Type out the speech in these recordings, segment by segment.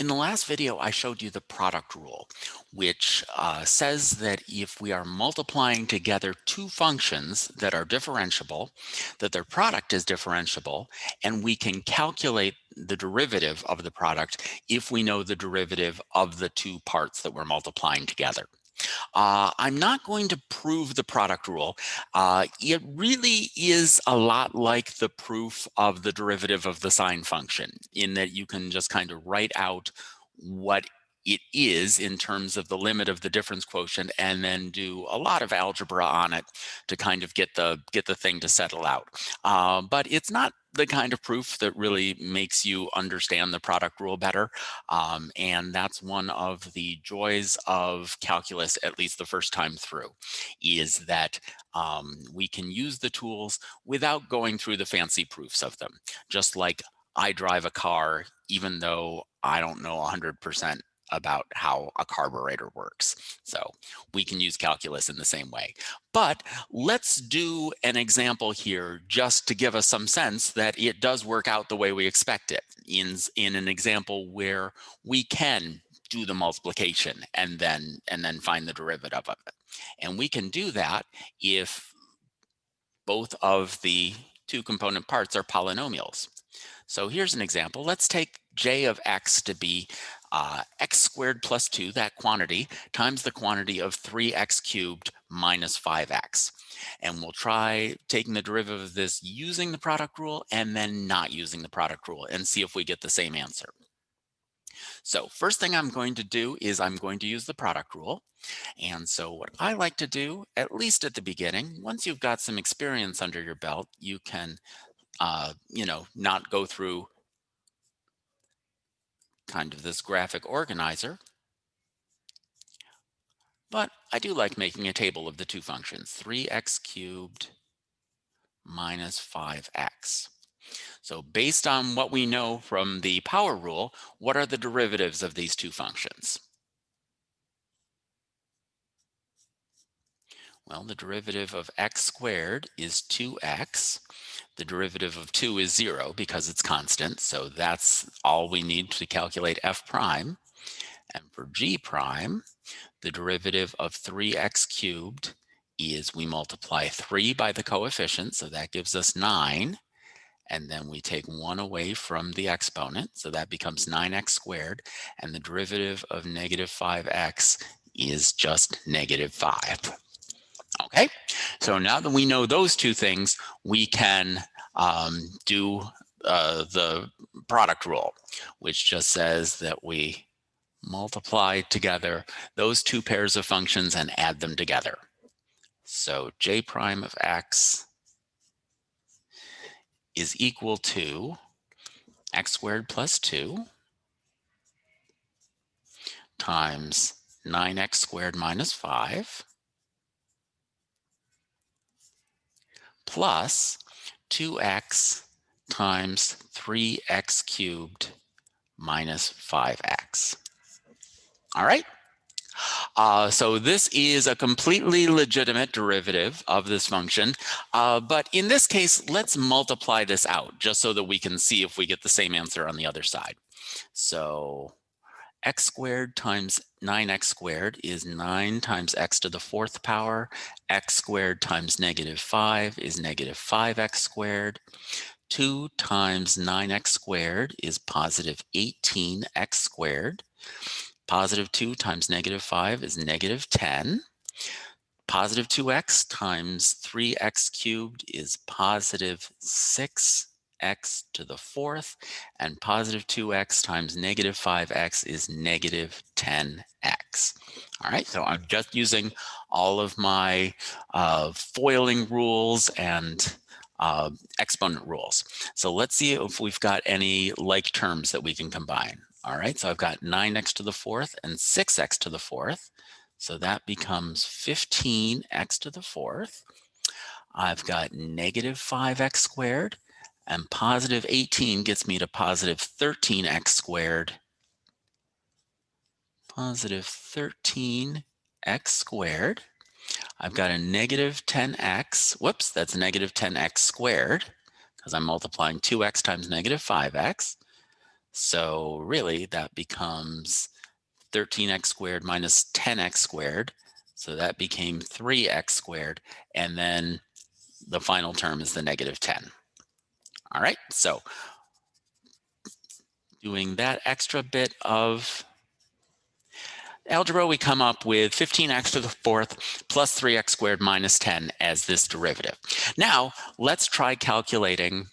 In the last video, I showed you the product rule, which says that if we are multiplying together two functions that are differentiable, that their product is differentiable, and we can calculate the derivative of the product if we know the derivative of the two parts that we're multiplying together. I'm not going to prove the product rule. It really is a lot like the proof of the derivative of the sine function, in that you can just kind of write out what it is in terms of the limit of the difference quotient and then do a lot of algebra on it to kind of get the thing to settle out. But it's not the kind of proof that really makes you understand the product rule better. And that's one of the joys of calculus, at least the first time through, is that we can use the tools without going through the fancy proofs of them. Just like I drive a car, even though I don't know 100% about how a carburetor works. So we can use calculus in the same way. But let's do an example here just to give us some sense that it does work out the way we expect it, in an example where we can do the multiplication and then find the derivative of it. And we can do that if both of the two component parts are polynomials. So here's an example. Let's take j of x to be x squared plus 2, that quantity, times the quantity of 3x cubed minus 5x. And we'll try taking the derivative of this using the product rule and then not using the product rule and see if we get the same answer. So first thing I'm going to do is I'm going to use the product rule. And so what I like to do, at least at the beginning, once you've got some experience under your belt, you can not go through kind of this graphic organizer. But I do like making a table of the two functions, 3x cubed minus 5x. So based on what we know from the power rule, what are the derivatives of these two functions? Well, the derivative of x squared is 2x. The derivative of 2 is 0 because it's constant. So that's all we need to calculate f prime. And for g prime, the derivative of 3x cubed is we multiply 3 by the coefficient. So that gives us 9. And then we take 1 away from the exponent. So that becomes 9x squared. And the derivative of negative 5x is just negative 5. Okay, so now that we know those two things, we can do the product rule, which just says that we multiply together those two pairs of functions and add them together. So j prime of x is equal to x squared plus 2 times 9x squared minus 5 plus 2x times 3x cubed minus 5x. All right. So this is a completely legitimate derivative of this function. But in this case, let's multiply this out just so that we can see if we get the same answer on the other side. So x squared times 9x squared is 9 times x to the 4th power. X squared times negative 5 is negative 5x squared. 2 times 9x squared is positive 18x squared. Positive 2 times negative 5 is negative 10. Positive 2x times 3x cubed is positive 6x to the 4th, and positive 2x times negative 5x is negative 10x. All right, so I'm just using all of my foiling rules and exponent rules. So let's see if we've got any like terms that we can combine. All right, so I've got 9x to the 4th and 6x to the 4th. So that becomes 15x to the 4th. I've got negative 5x squared, and positive 18 gets me to positive 13x squared. Positive 13x squared. I've got a negative 10x. Whoops, that's negative 10x squared because I'm multiplying 2x times negative 5x. So really that becomes 13x squared minus 10x squared. So that became 3x squared. And then the final term is the negative 10. All right, so doing that extra bit of algebra, we come up with 15x to the fourth plus 3x squared minus 10 as this derivative. Now, let's try calculating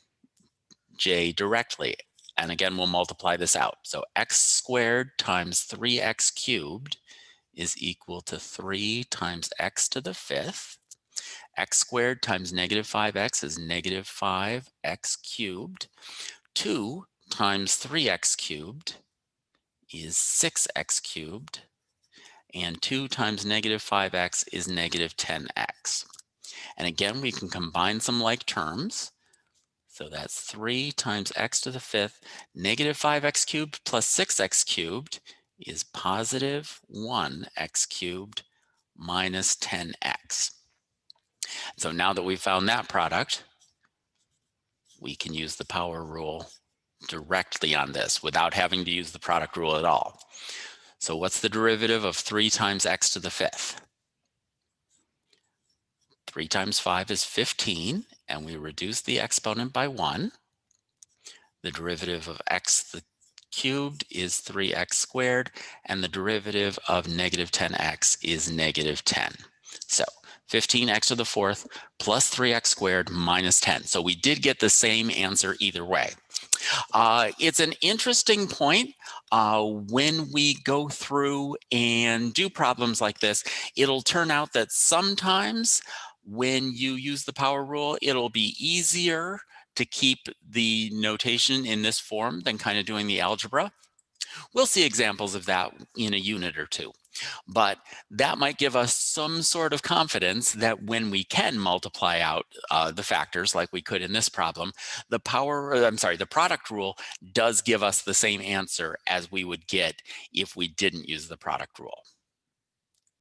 j directly. And again, we'll multiply this out. So x squared times 3x cubed is equal to 3 times x to the fifth. X squared times negative 5x is negative 5x cubed. 2 times 3x cubed is 6x cubed. And 2 times negative 5x is negative 10x. And again, we can combine some like terms. So that's 3 times x to the fifth, negative 5x cubed plus 6x cubed is positive 1x cubed minus 10x. So now that we've found that product, we can use the power rule directly on this without having to use the product rule at all. So what's the derivative of 3 times x to the fifth? 3 times 5 is 15, and we reduce the exponent by 1. The derivative of x cubed is 3x squared, and the derivative of negative 10x is negative 10. So 15x to the fourth plus 3x squared minus 10. So we did get the same answer either way. It's an interesting point. When we go through and do problems like this, it'll turn out that sometimes when you use the power rule, it'll be easier to keep the notation in this form than kind of doing the algebra. We'll see examples of that in a unit or two. But that might give us some sort of confidence that when we can multiply out the factors like we could in this problem, the product rule does give us the same answer as we would get if we didn't use the product rule.